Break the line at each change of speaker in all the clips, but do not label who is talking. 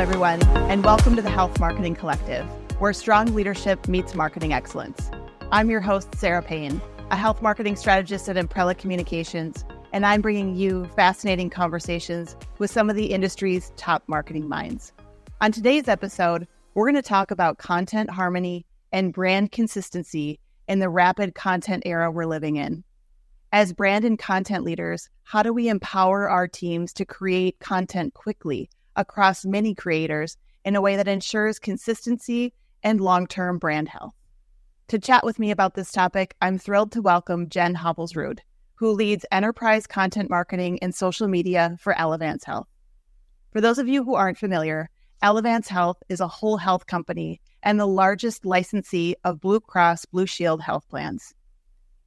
everyone, and welcome to the Health Marketing Collective, where strong leadership meets marketing excellence. I'm your host, Sarah Payne, a health marketing strategist at Imprella Communications, and I'm bringing you fascinating conversations with some of the industry's top marketing minds. On today's episode, we're going to talk about content harmony and brand consistency in the rapid content era we're living in. As brand and content leaders, how do we empower our teams to create content quickly across many creators in a way that ensures consistency and long-term brand health? To chat with me about this topic, I'm thrilled to welcome Jen Hovelsrud, who leads enterprise content marketing and social media for Elevance Health. For those of you who aren't familiar, Elevance Health is a whole health company and the largest licensee of Blue Cross Blue Shield health plans.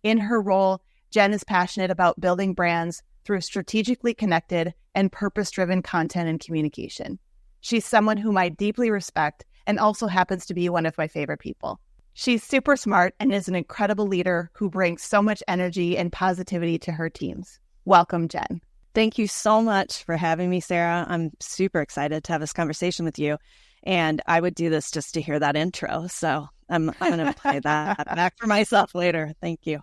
In her role, Jen is passionate about building brands through strategically connected and purpose-driven content and communication. She's someone whom I deeply respect and also happens to be one of my favorite people. She's super smart and is an incredible leader who brings so much energy and positivity to her teams. Welcome, Jen.
Thank you so much for having me, Sarah. I'm super excited to have this conversation with you. And I would do this just to hear that intro. So I'm going to play that back for myself later. Thank you.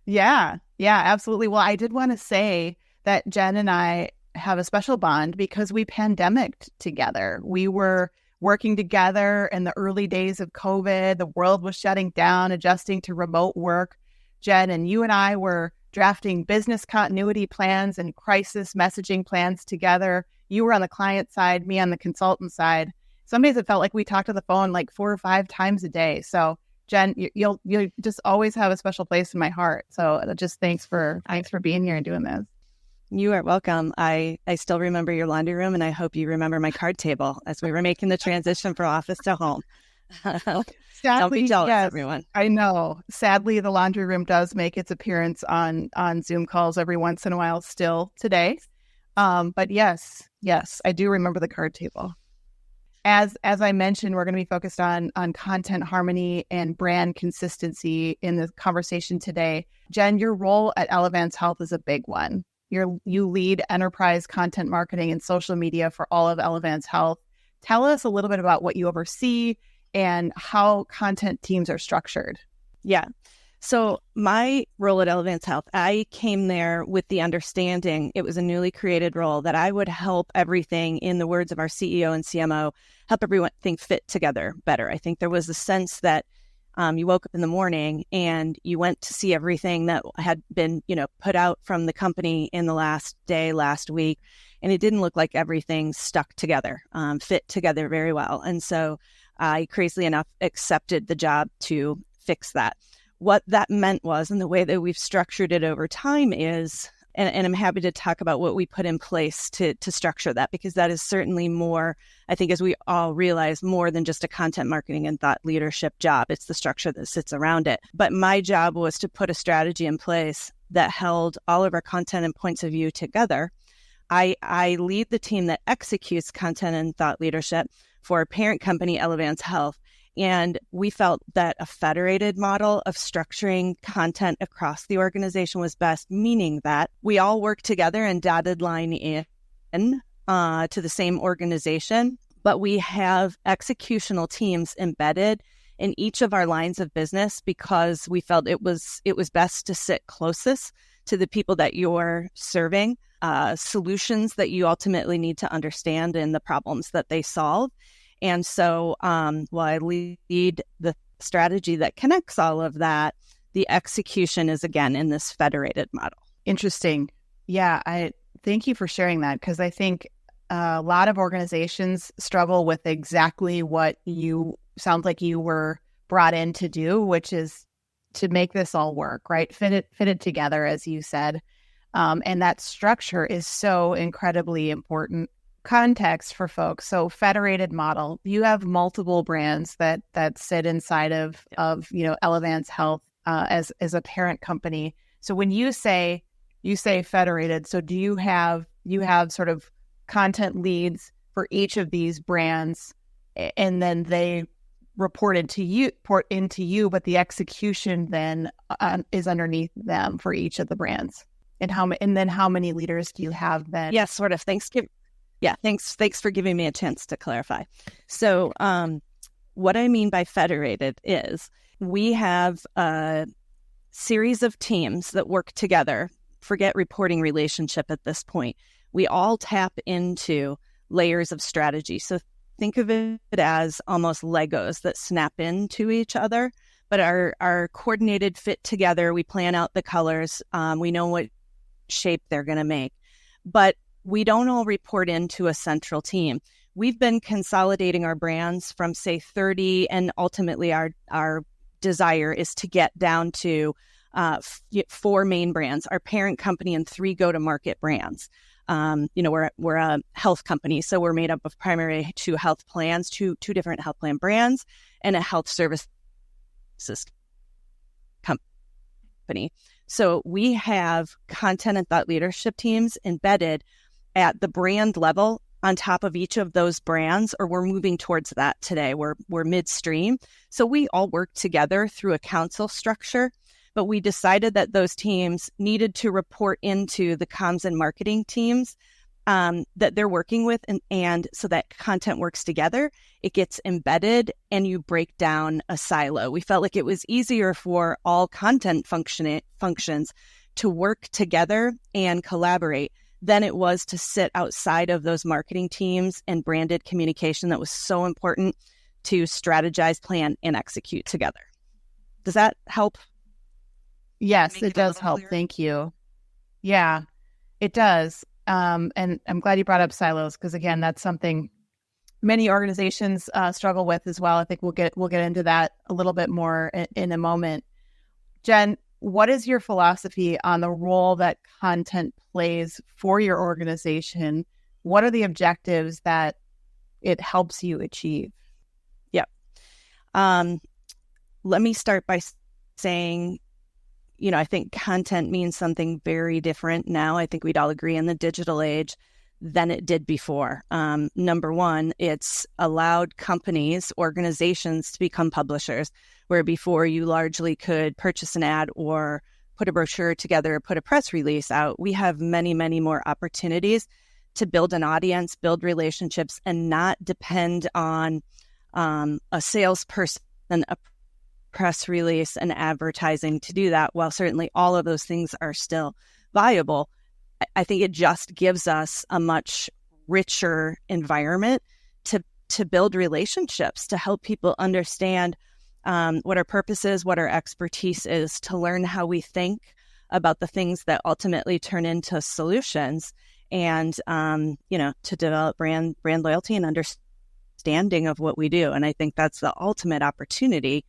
Yeah, absolutely. Well, I did want to say that Jen and I have a special bond because we pandemicked together. We were working together in the early days of COVID. The world was shutting down, adjusting to remote work. Jen, and you and I were drafting business continuity plans and crisis messaging plans together. You were on the client side, me on the consultant side. Some days it felt like we talked on the phone like 4 or 5 times a day. So Jen, you'll just always have a special place in my heart. So just thanks for being here and doing this.
You are welcome. I still remember your laundry room, and I hope you remember my card table as we were making the transition from office to home.
Sadly,
don't be jealous,
yes,
everyone.
I know. Sadly, the laundry room does make its appearance on Zoom calls every once in a while still today. But yes, I do remember the card table. As I mentioned, we're going to be focused on content harmony and brand consistency in the conversation today. Jen, your role at Elevance Health is a big one. You lead enterprise content marketing and social media for all of Elevance Health. Tell us a little bit about what you oversee and how content teams are structured.
Yeah. So my role at Elevance Health, I came there with the understanding it was a newly created role that I would help everything, in the words of our CEO and CMO, help everything fit together better. I think there was a sense that you woke up in the morning and you went to see everything that had been, put out from the company in the last week, and it didn't look like everything stuck together, fit together very well. And so I, crazily enough, accepted the job to fix that. What that meant was, and the way that we've structured it over time is, and I'm happy to talk about what we put in place to structure that, because that is certainly more, I think, as we all realize, more than just a content marketing and thought leadership job. It's the structure that sits around it. But my job was to put a strategy in place that held all of our content and points of view together. I lead the team that executes content and thought leadership for our parent company, Elevance Health. And we felt that a federated model of structuring content across the organization was best, meaning that we all work together and dotted line in to the same organization, but we have executional teams embedded in each of our lines of business because we felt it was best to sit closest to the people that you're serving, solutions that you ultimately need to understand and the problems that they solve. And so while I lead the strategy that connects all of that, the execution is, again, in this federated model.
Interesting. Yeah, I thank you for sharing that, because I think a lot of organizations struggle with exactly what sounds like you were brought in to do, which is to make this all work, right? Fit it together, as you said. And that structure is so incredibly important. Context for folks. So federated model, you have multiple brands that sit inside of Elevance Health as a parent company. So when you say federated, so do you have sort of content leads for each of these brands, and then they report into you, but the execution then is underneath them for each of the brands? And then how many leaders do you have then?
Yes, sort of. Thanks Yeah, thanks for giving me a chance to clarify. So what I mean by federated is we have a series of teams that work together. Forget reporting relationship at this point. We all tap into layers of strategy. So think of it as almost Legos that snap into each other, but are coordinated, fit together. We plan out the colors. We know what shape they're going to make, but we don't all report into a central team. We've been consolidating our brands from, say, 30, and ultimately our desire is to get down to 4 main brands, our parent company, and 3 go-to-market brands. We're a health company, so we're made up of primary 2 health plans, two different health plan brands, and a health services company. So we have content and thought leadership teams embedded at the brand level on top of each of those brands, or we're moving towards that today. We're midstream. So we all work together through a council structure, but we decided that those teams needed to report into the comms and marketing teams that they're working with, and so that content works together, it gets embedded, and you break down a silo. We felt like it was easier for all content functions to work together and collaborate than it was to sit outside of those marketing teams and branded communication that was so important to strategize, plan, and execute together. Does that help?
Yes, it does help. Clear? Thank you. Yeah, it does. And I'm glad you brought up silos, because again, that's something many organizations struggle with as well. I think we'll get into that a little bit more in a moment. Jen, what is your philosophy on the role that content plays for your organization? What are the objectives that it helps you achieve?
Yeah. Let me start by saying, I think content means something very different now. I think we'd all agree in the digital age than it did before. Number one, it's allowed companies, organizations to become publishers, where before you largely could purchase an ad or put a brochure together, put a press release out. We have many, many more opportunities to build an audience, build relationships, and not depend on a salesperson, a press release, and advertising to do that. While certainly all of those things are still viable, I think it just gives us a much richer environment to build relationships, to help people understand what our purpose is, what our expertise is, to learn how we think about the things that ultimately turn into solutions, and to develop brand loyalty and understanding of what we do. And I think that's the ultimate opportunity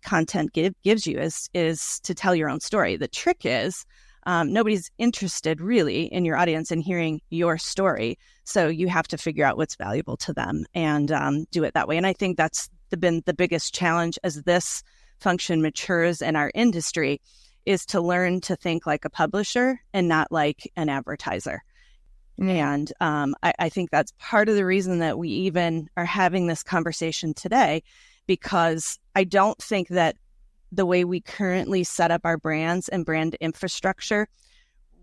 content gives you, is to tell your own story. The trick is nobody's interested really in your audience and hearing your story. So you have to figure out what's valuable to them and do it that way. And I think that's been the biggest challenge as this function matures in our industry, is to learn to think like a publisher and not like an advertiser. And I think that's part of the reason that we even are having this conversation today, because I don't think that the way we currently set up our brands and brand infrastructure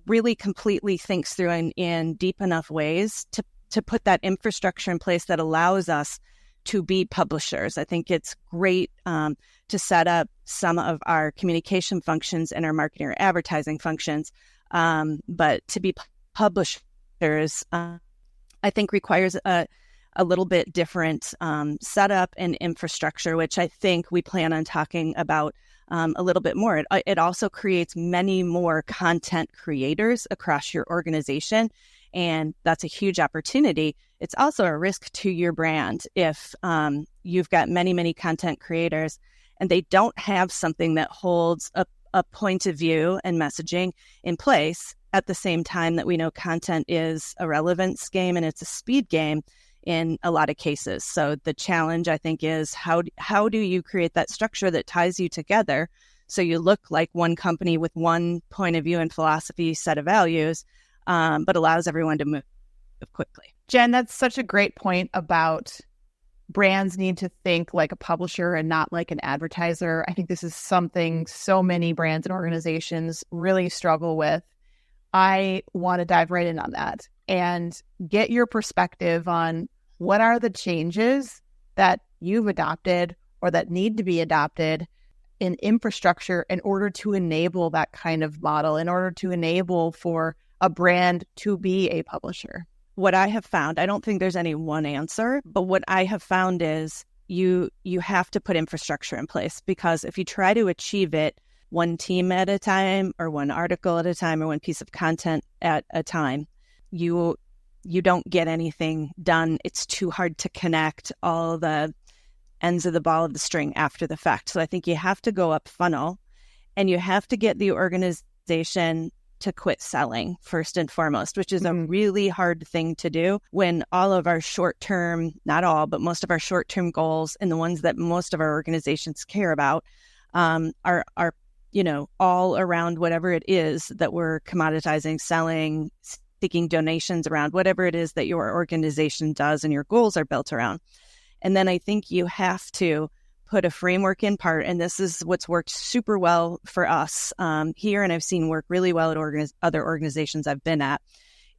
really completely thinks through in deep enough ways to put that infrastructure in place that allows us to be publishers. I think it's great to set up some of our communication functions and our marketing or advertising functions, but to be publishers, I think requires a little bit different setup and infrastructure, which I think we plan on talking about a little bit more. It also creates many more content creators across your organization, and that's a huge opportunity. It's also a risk to your brand if you've got many, many content creators and they don't have something that holds a point of view and messaging in place at the same time that we know content is a relevance game and it's a speed game in a lot of cases. So the challenge, I think, is how do you create that structure that ties you together so you look like one company with one point of view and philosophy, set of values, but allows everyone to move quickly.
Jen, that's such a great point about brands need to think like a publisher and not like an advertiser. I think this is something so many brands and organizations really struggle with. I want to dive right in on that. and get your perspective on what are the changes that you've adopted or that need to be adopted in infrastructure in order to enable that kind of model, in order to enable for a brand to be a publisher.
What I have found, I don't think there's any one answer, but what I have found is you have to put infrastructure in place, because if you try to achieve it one team at a time or one article at a time or one piece of content at a time, you don't get anything done. It's too hard to connect all the ends of the ball of the string after the fact. So I think you have to go up funnel, and you have to get the organization to quit selling first and foremost, which is a really hard thing to do when all of our short-term, not all, but most of our short-term goals and the ones that most of our organizations care about are all around whatever it is that we're commoditizing, selling, seeking donations around, whatever it is that your organization does and your goals are built around. And then I think you have to put a framework in part, and this is what's worked super well for us here, and I've seen work really well at other organizations I've been at,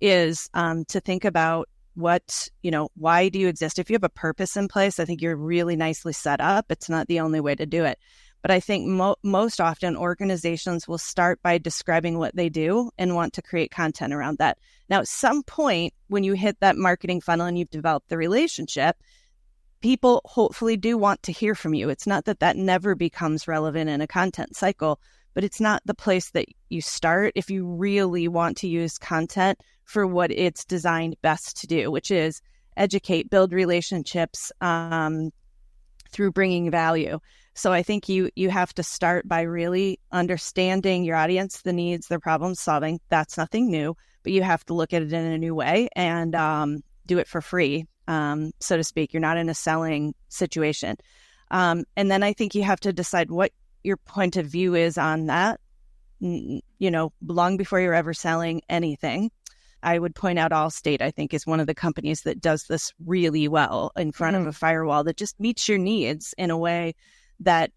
is to think about why do you exist? If you have a purpose in place, I think you're really nicely set up. It's not the only way to do it. But I think most often organizations will start by describing what they do and want to create content around that. Now, at some point, when you hit that marketing funnel and you've developed the relationship, people hopefully do want to hear from you. It's not that never becomes relevant in a content cycle, but it's not the place that you start if you really want to use content for what it's designed best to do, which is educate, build relationships through bringing value. So I think you have to start by really understanding your audience, the needs, their problem solving. That's nothing new, but you have to look at it in a new way and do it for free. So to speak. You're not in a selling situation. And then I think you have to decide what your point of view is on that, long before you're ever selling anything. I would point out Allstate, I think, is one of the companies that does this really well in front of a firewall that just meets your needs in a way that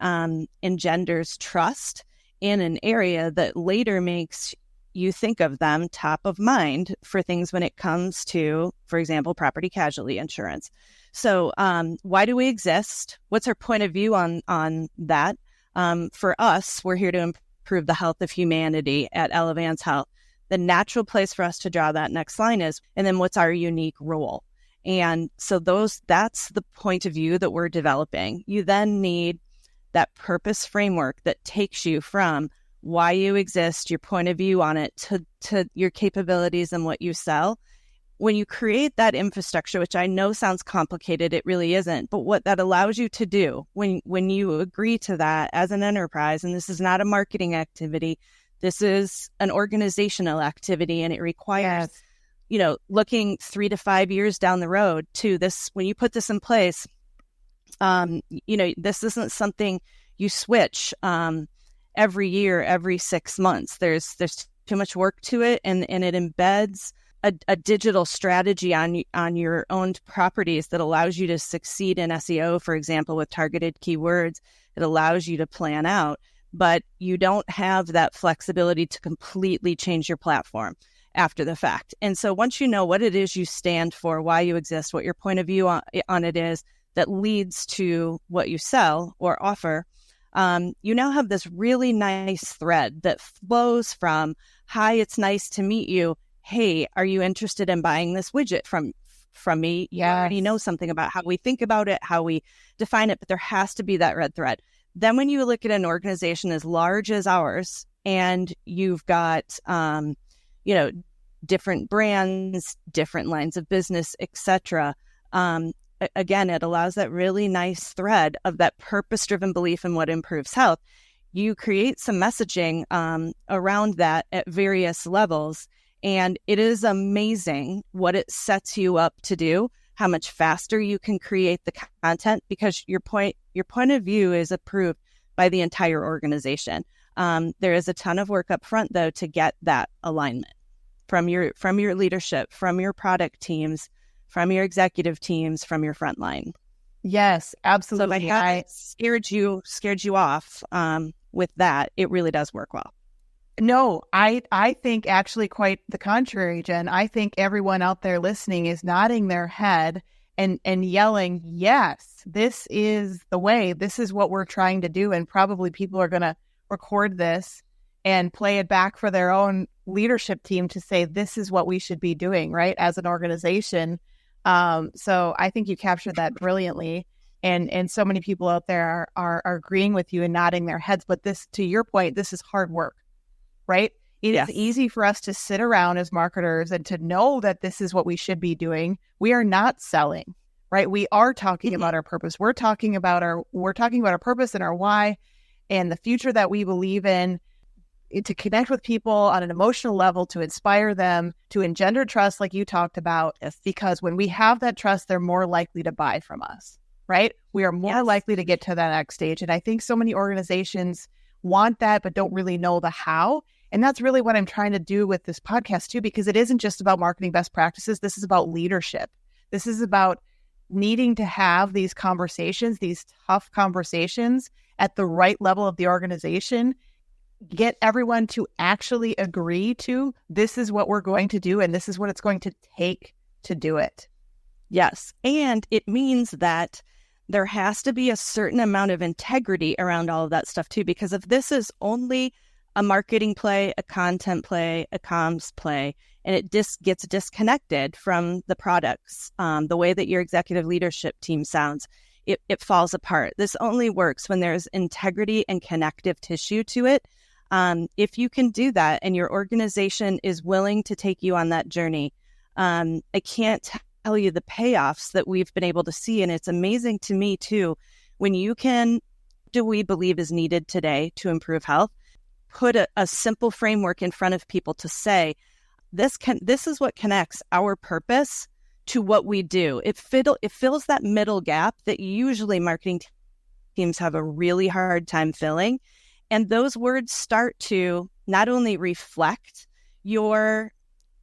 engenders trust in an area that later makes you think of them top of mind for things when it comes to, for example, property casualty insurance. So why do we exist? What's our point of view on that? For us, we're here to improve the health of humanity at Elevance Health. The natural place for us to draw that next line is, and then what's our unique role? And so that's the point of view that we're developing. You then need that purpose framework that takes you from why you exist, your point of view on it, to your capabilities and what you sell. When you create that infrastructure, which I know sounds complicated, it really isn't, but what that allows you to do when you agree to that as an enterprise, and this is not a marketing activity, this is an organizational activity, and it requires, looking 3 to 5 years down the road to this. When you put this in place, this isn't something you switch every year, every 6 months. There's too much work to it, and it embeds a digital strategy on your owned properties that allows you to succeed in SEO, for example, with targeted keywords. It allows you to plan out, but you don't have that flexibility to completely change your platform after the fact. And so once you know what it is you stand for, why you exist, what your point of view on it is that leads to what you sell or offer, you now have this really nice thread that flows from, hi, it's nice to meet you. Hey, are you interested in buying this widget from me?
Yeah.
You already know something about how we think about it, how we define it, but there has to be that red thread. Then when you look at an organization as large as ours, and you've got, different brands, different lines of business, etc., again, it allows that really nice thread of that purpose-driven belief in what improves health. You create some messaging around that at various levels, and it is amazing what it sets you up to do, how much faster you can create the content, because your point of view is approved by the entire organization. There is a ton of work up front, though, to get that alignment from your leadership, from your product teams, from your executive teams, from your frontline.
Yes, absolutely.
So if I scared you off with that, it really does work well.
No, I think actually quite the contrary, Jen. I think everyone out there listening is nodding their head and yelling, yes, this is the way. This is what we're trying to do. And probably people are going to record this and play it back for their own leadership team to say, this is what we should be doing, right, as an organization. So I think you captured that brilliantly. And so many people out there are agreeing with you and nodding their heads. But this, to your point, this is hard work, right? It is easy for us to sit around as marketers and to know that this is what we should be doing. We are not selling, right? We are talking about our purpose. We're talking about our purpose and our why and the future that we believe in, to connect with people on an emotional level, to inspire them, to engender trust like you talked about. Yes. Because when we have that trust, they're more likely to buy from us, right? We are more likely to get to that next stage. And I think so many organizations want that, but don't really know the how. And that's really what I'm trying to do with this podcast too, because it isn't just about marketing best practices. This is about leadership. This is about needing to have these conversations, these tough conversations at the right level of the organization, get everyone to actually agree to, this is what we're going to do and this is what it's going to take to do it.
Yes. And it means that there has to be a certain amount of integrity around all of that stuff too, because if this is only a marketing play, a content play, a comms play, and it gets disconnected from the products, the way that your executive leadership team sounds, it falls apart. This only works when there's integrity and connective tissue to it. If you can do that and your organization is willing to take you on that journey, I can't tell you the payoffs that we've been able to see. And it's amazing to me too, when you can do what we believe is needed today to improve health, put a simple framework in front of people to say, this is what connects our purpose to what we do. It fills that middle gap that usually marketing teams have a really hard time filling. And those words start to not only reflect your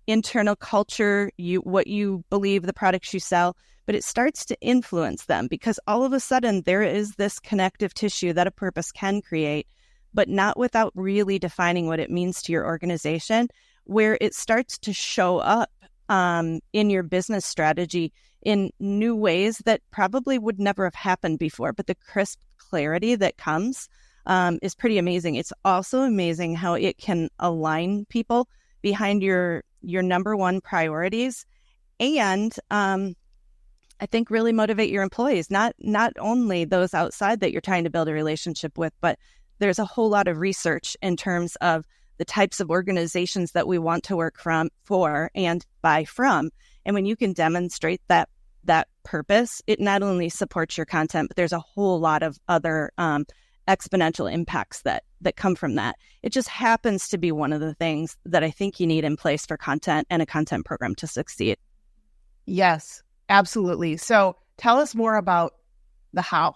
internal culture, what you believe, the products you sell, but it starts to influence them, because all of a sudden there is this connective tissue that a purpose can create, but not without really defining what it means to your organization, where it starts to show up in your business strategy in new ways that probably would never have happened before. But the crisp clarity that comes is pretty amazing. It's also amazing how it can align people behind your number one priorities, and I think really motivate your employees, not only those outside that you're trying to build a relationship with, but there's a whole lot of research in terms of the types of organizations that we want to work for and buy from. And when you can demonstrate that purpose, it not only supports your content, but there's a whole lot of other exponential impacts that come from that. It just happens to be one of the things that I think you need in place for content and a content program to succeed.
Yes, absolutely. So tell us more about the how,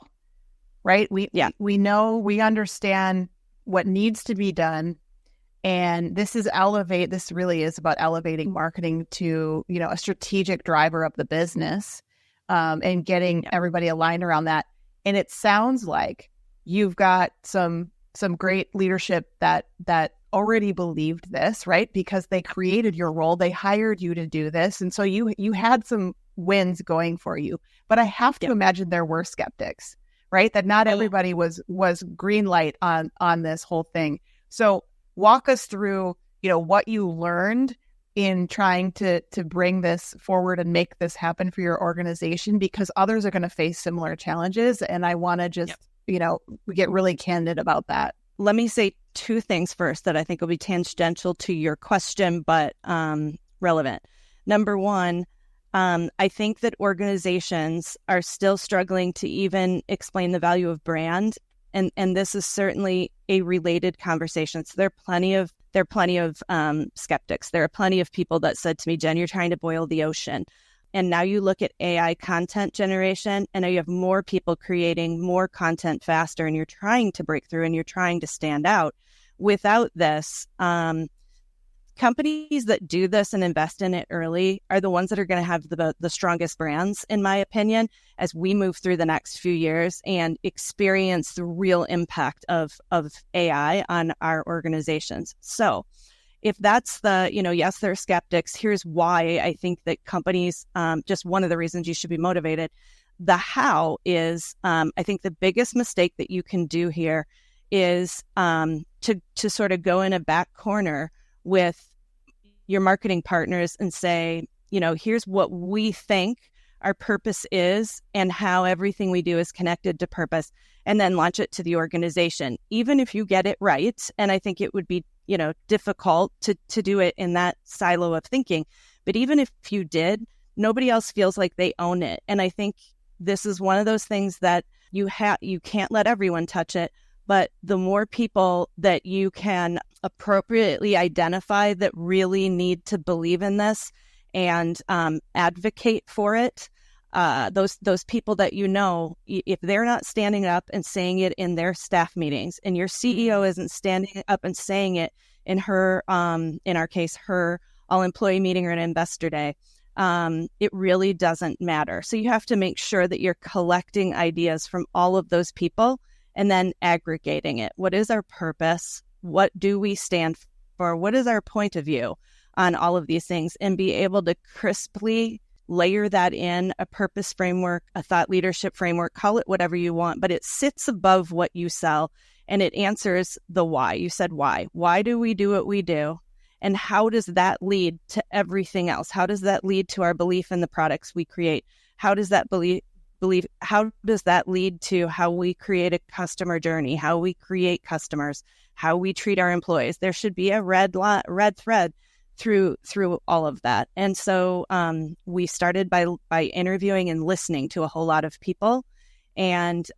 right? We know, we understand what needs to be done. And this really is about elevating marketing to, a strategic driver of the business, and getting everybody aligned around that. And it sounds like you've got some great leadership that already believed this, right? Because they created your role, they hired you to do this, and so you had some wins going for you. But I have to imagine there were skeptics, right? That not everybody was green light on this whole thing. So walk us through, what you learned in trying to bring this forward and make this happen for your organization, because others are going to face similar challenges, and I want to just we get really candid about that.
Let me say two things first that I think will be tangential to your question, but relevant. Number one, I think that organizations are still struggling to even explain the value of brand. And this is certainly a related conversation. So there are plenty of skeptics. There are plenty of people that said to me, Jen, you're trying to boil the ocean. And now you look at AI content generation, and now you have more people creating more content faster, and you're trying to break through and you're trying to stand out. Without this, companies that do this and invest in it early are the ones that are going to have the strongest brands, in my opinion, as we move through the next few years and experience the real impact of AI on our organizations. So if that's yes, there are skeptics. Here's why I think that companies, just one of the reasons you should be motivated. The how is, I think the biggest mistake that you can do here is to sort of go in a back corner with your marketing partners and say, here's what we think our purpose is and how everything we do is connected to purpose, and then launch it to the organization. Even if you get it right, and I think it would be, difficult to do it in that silo of thinking, but even if you did, nobody else feels like they own it. And I think this is one of those things that you can't let everyone touch it. But the more people that you can appropriately identify that really need to believe in this and advocate for it, those people that if they're not standing up and saying it in their staff meetings, and your CEO isn't standing up and saying it in her, in our case, her all-employee meeting or an investor day, it really doesn't matter. So you have to make sure that you're collecting ideas from all of those people and then aggregating it. What is our purpose? What do we stand for? What is our point of view on all of these things? And be able to crisply layer that in a purpose framework, a thought leadership framework, call it whatever you want, but it sits above what you sell and it answers the why. You said why. Why do we do what we do? And how does that lead to everything else? How does that lead to our belief in the products we create? How does that how does that lead to how we create a customer journey, how we create customers, how we treat our employees? There should be a red thread through all of that. And so we started by interviewing and listening to a whole lot of people, and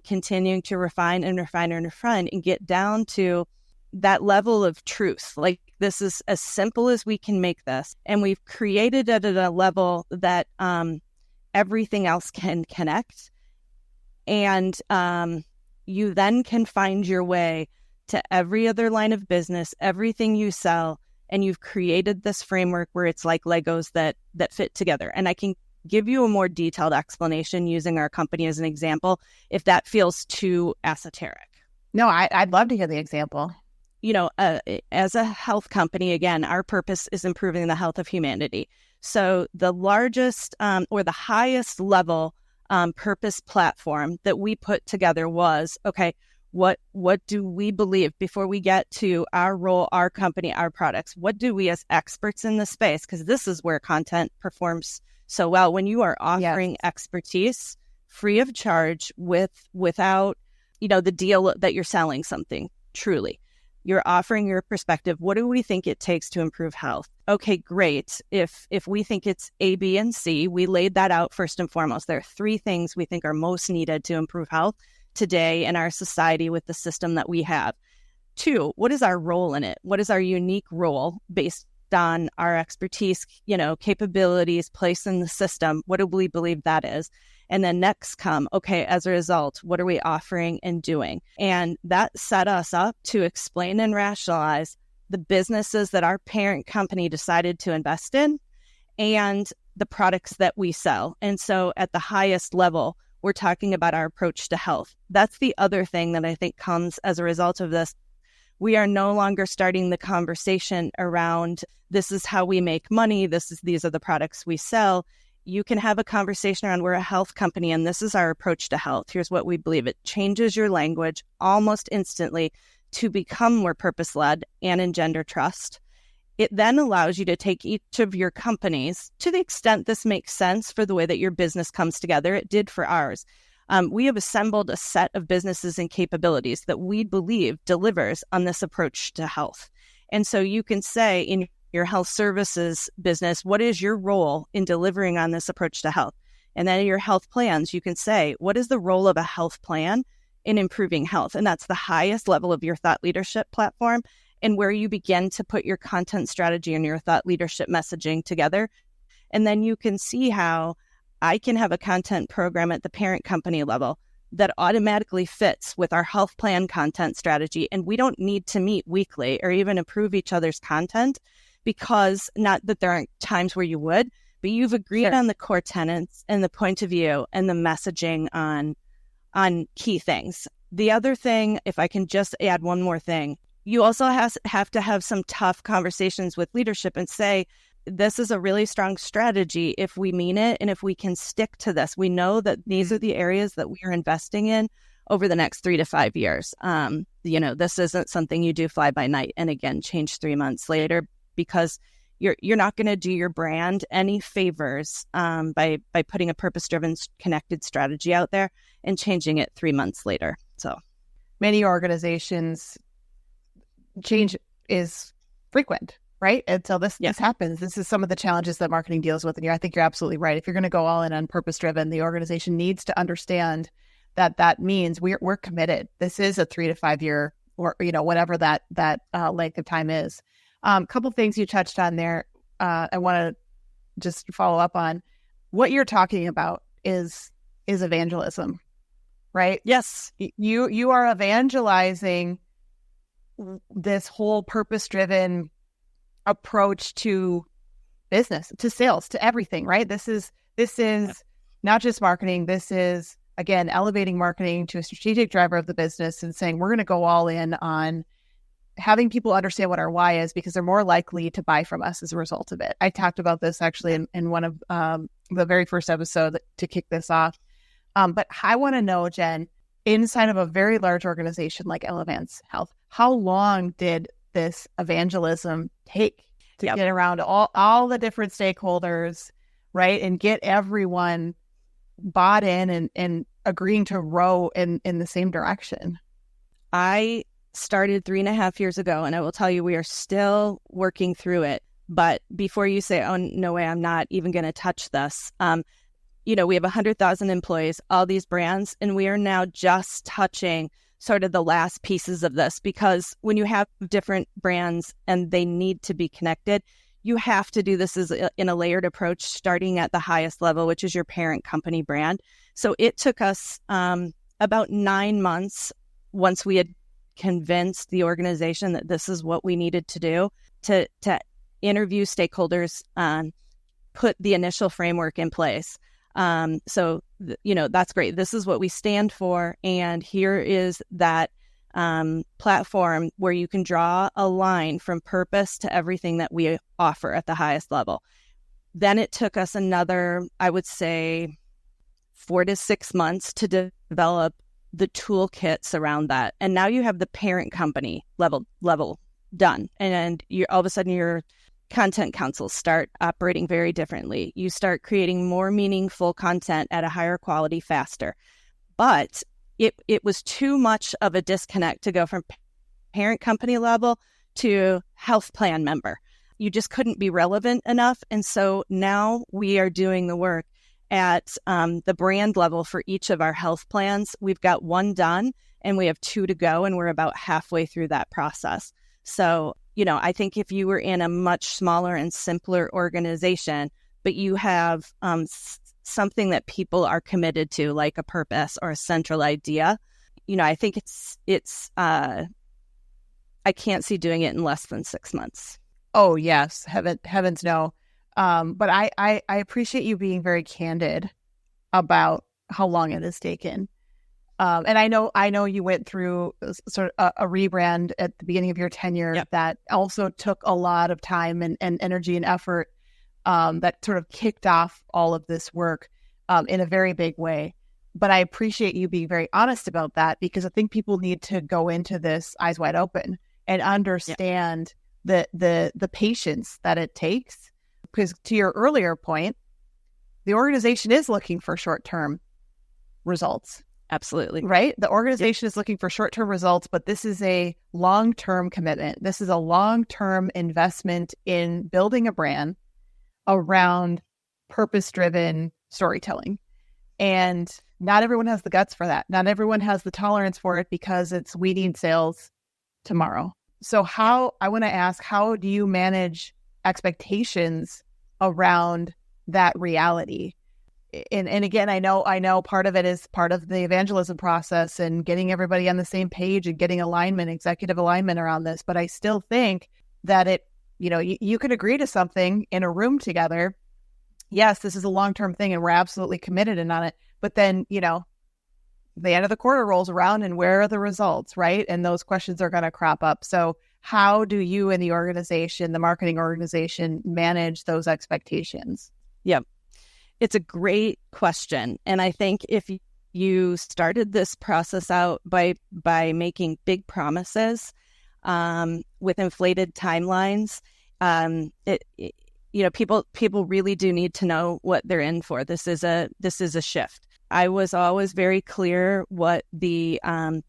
continuing to refine and get down to that level of truth. Like, this is as simple as we can make this. And we've created it at a level that everything else can connect. And you then can find your way to every other line of business, everything you sell, and you've created this framework where it's like Legos that fit together. And I can give you a more detailed explanation using our company as an example, if that feels too esoteric.
No, I'd love to hear the example.
As a health company, again, our purpose is improving the health of humanity. So the largest or the highest level purpose platform that we put together was, okay, what do we believe before we get to our role, our company, our products? What do we as experts in the space? Because this is where content performs so well. When you are offering expertise free of charge without, the deal that you're selling something, truly. You're offering your perspective. What do we think it takes to improve health? Okay, great. If we think it's A, B, and C, we laid that out first and foremost. There are 3 things we think are most needed to improve health today in our society with the system that we have. 2, what is our role in it? What is our unique role based on our expertise, capabilities, place in the system? What do we believe that is? And then next come, okay, as a result, what are we offering and doing? And that set us up to explain and rationalize the businesses that our parent company decided to invest in and the products that we sell. And so at the highest level, we're talking about our approach to health. That's the other thing that I think comes as a result of this. We are no longer starting the conversation around, this is how we make money, these are the products we sell. You can have a conversation around, we're a health company and this is our approach to health. Here's what we believe. It changes your language almost instantly to become more purpose-led and engender trust. It then allows you to take each of your companies, to the extent this makes sense for the way that your business comes together. It did for ours. We have assembled a set of businesses and capabilities that we believe delivers on this approach to health. And so you can say in your health services business, what is your role in delivering on this approach to health? And then in your health plans, you can say, what is the role of a health plan in improving health? And that's the highest level of your thought leadership platform, and where you begin to put your content strategy and your thought leadership messaging together. And then you can see how I can have a content program at the parent company level that automatically fits with our health plan content strategy. And we don't need to meet weekly or even improve each other's content, because not that there aren't times where you would, but you've agreed
Sure.
on the core tenets and the point of view and the messaging on key things. The other thing, if I can just add one more thing, you also have to have some tough conversations with leadership and say, this is a really strong strategy if we mean it and if we can stick to this. We know that these are the areas that we are investing in over the next 3 to 5 years. This isn't something you do fly by night and again change 3 months later, because you're not going to do your brand any favors by putting a purpose-driven, connected strategy out there and changing it 3 months later. So
many organizations, change is frequent, right? And so this happens. This is some of the challenges that marketing deals with. And I think you're absolutely right. If you're going to go all in on purpose-driven, the organization needs to understand that means we're committed. This is a 3 to 5 year, or whatever that length of time is. A couple of things you touched on there. I want to just follow up on what you're talking about is evangelism, right?
yes,
You are evangelizing this whole purpose-driven approach to business, to sales, to everything, right? This is not just marketing. This is, again, elevating marketing to a strategic driver of the business and saying, we're going to go all in on having people understand what our why is, because they're more likely to buy from us as a result of it. I talked about this actually in one of the very first episode to kick this off. But I want to know, Jen, inside of a very large organization like Elevance Health, how long did this evangelism take to get around all the different stakeholders, right? And get everyone bought in and agreeing to row in the same direction?
I started 3.5 years ago, and I will tell you, we are still working through it. But before you say, oh, no way, I'm not even going to touch this. We have 100,000 employees, all these brands, and we are now just touching sort of the last pieces of this, because when you have different brands and they need to be connected, you have to do this in a layered approach, starting at the highest level, which is your parent company brand. So it took us about 9 months, once we had convinced the organization that this is what we needed to do, to interview stakeholders, put the initial framework in place. That's great. This is what we stand for. And here is that platform where you can draw a line from purpose to everything that we offer at the highest level. Then it took us another, I would say, 4 to 6 months to develop the toolkits around that. And now you have the parent company level done. And you're all of a sudden your content councils start operating very differently. You start creating more meaningful content at a higher quality faster. But it was too much of a disconnect to go from parent company level to health plan member. You just couldn't be relevant enough. And so now we are doing the work at the brand level for each of our health plans. We've got 1 done and we have 2 to go, and we're about halfway through that process. So, I think if you were in a much smaller and simpler organization, but you have something that people are committed to, like a purpose or a central idea, I think it's I can't see doing it in less than 6 months.
Oh, yes. Heavens no. But I appreciate you being very candid about how long it has taken. And I know you went through sort of a rebrand at the beginning of your tenure that also took a lot of time and energy and effort that sort of kicked off all of this work in a very big way. But I appreciate you being very honest about that, because I think people need to go into this eyes wide open and understand the patience that it takes. Because to your earlier point, the organization is looking for short-term results.
Absolutely.
Right? The organization is looking for short-term results, but this is a long-term commitment. This is a long-term investment in building a brand around purpose-driven storytelling. And not everyone has the guts for that. Not everyone has the tolerance for it, because we need sales tomorrow. So I want to ask, how do you manage expectations around that reality? And again, I know part of it is part of the evangelism process and getting everybody on the same page and getting executive alignment around this. But I still think that you could agree to something in a room together. Yes, this is a long-term thing and we're absolutely committed and on it. But then, the end of the quarter rolls around and where are the results, right? And those questions are going to crop up. So how do you and the organization, the marketing organization, manage those expectations?
Yep. It's a great question. And I think if you started this process out by making big promises with inflated timelines, people really do need to know what they're in for. This is a shift. I was always very clear what the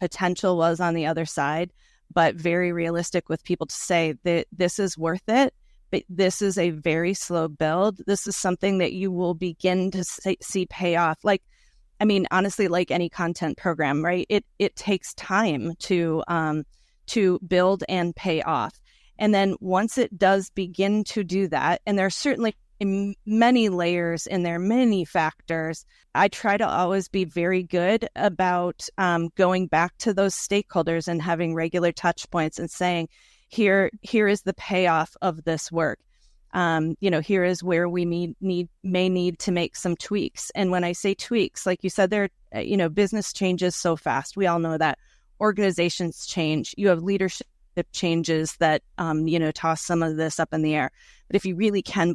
potential was on the other side, but very realistic with people to say that this is worth it, but this is a very slow build. This is something that you will begin to see pay off. Honestly, like any content program, right? It takes time to build and pay off. And then once it does begin to do that, and there are certainly many layers in there, many factors, I try to always be very good about going back to those stakeholders and having regular touch points and saying, here is the payoff of this work. Here is where we may need to make some tweaks. And when I say tweaks, like you said, business changes so fast. We all know that. Organizations change. You have leadership changes that, toss some of this up in the air. But if you really can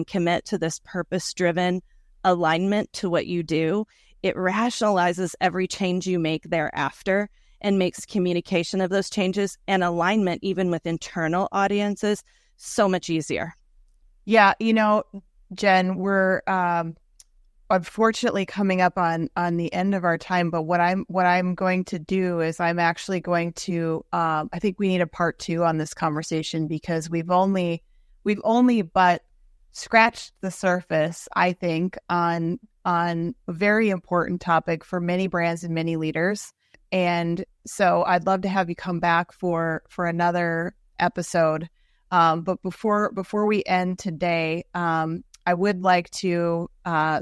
commit to this purpose-driven alignment to what you do, it rationalizes every change you make thereafter and makes communication of those changes and alignment, even with internal audiences, so much easier.
Yeah. Jen, we're unfortunately coming up on the end of our time, but what I'm going to do is I'm actually going to, I think we need a part 2 on this conversation because we've only but scratched the surface, I think, on a very important topic for many brands and many leaders. And so I'd love to have you come back for another episode. But before we end today, I would like to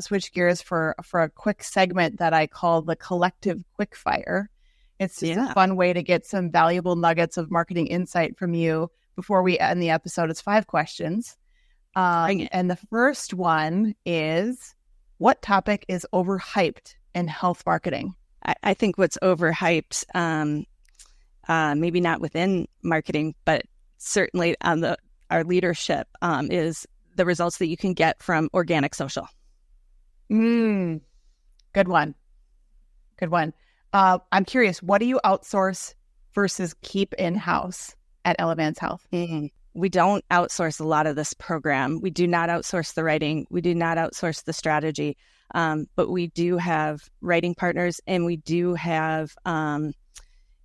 switch gears for a quick segment that I call the collective quickfire. It's just a fun way to get some valuable nuggets of marketing insight from you before we end the episode. It's 5 questions. And the first one is, what topic is overhyped in health marketing?
I think what's overhyped, maybe not within marketing, but certainly on our leadership, is the results that you can get from organic social.
Good one. I'm curious, what do you outsource versus keep in-house at Elevance Health?
We don't outsource a lot of this program. We do not outsource the writing. We do not outsource the strategy. But we do have writing partners, and we do have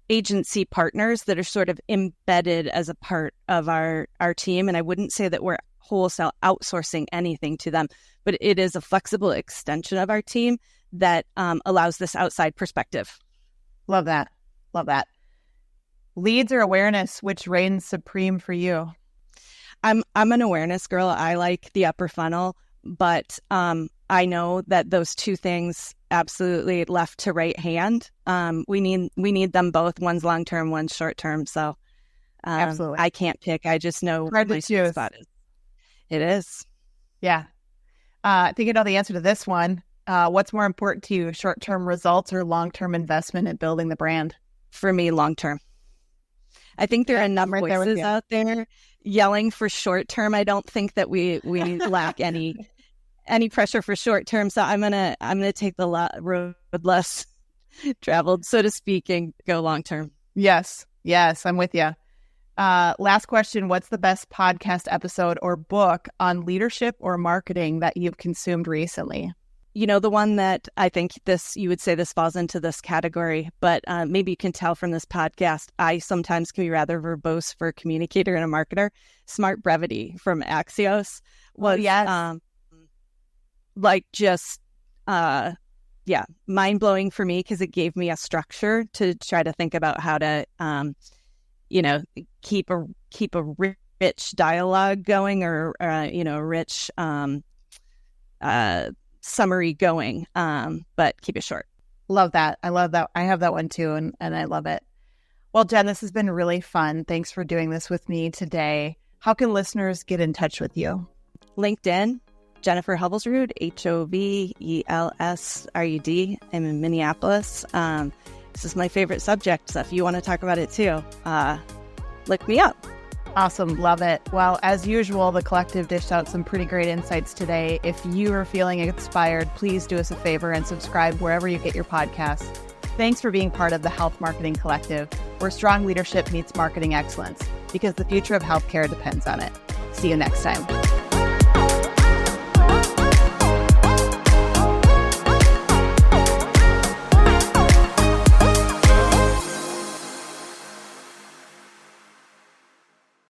agency partners that are sort of embedded as a part of our team. And I wouldn't say that we're wholesale outsourcing anything to them, but it is a flexible extension of our team that allows this outside perspective.
Love that. Leads or awareness, which reigns supreme for you?
I'm an awareness girl. I like the upper funnel, but I know that those two things absolutely left to right hand. We need them both. One's long term, one's short term. So
absolutely,
I can't pick. I just know
hard
my
to choose.
spot is. It is.
Yeah. I think I know the answer to this one. What's more important to you, short term results or long term investment in building the brand?
For me, long term. I think there are enough voices out there yelling for short term. I don't think that we lack any pressure for short term. So I'm gonna take the road less traveled, so to speak, and go long term.
Yes, I'm with you. Last question: what's the best podcast episode or book on leadership or marketing that you've consumed recently?
The one that I think you would say this falls into this category, but maybe you can tell from this podcast, I sometimes can be rather verbose for a communicator and a marketer. Smart Brevity from Axios was mind-blowing for me because it gave me a structure to try to think about how to, keep a rich dialogue going or rich summary going, but keep it short.
Love that. I love that. I have that one too, and I love it. Well, Jen, this has been really fun. Thanks for doing this with me today. How can listeners get in touch with you?
LinkedIn, Jennifer Hovelsrud, Hovelsrud. I'm in Minneapolis. This is my favorite subject, so if you want to talk about it too, look me up.
Awesome. Love it. Well, as usual, the collective dished out some pretty great insights today. If you are feeling inspired, please do us a favor and subscribe wherever you get your podcasts. Thanks for being part of the Health Marketing Collective, where strong leadership meets marketing excellence, because the future of healthcare depends on it. See you next time.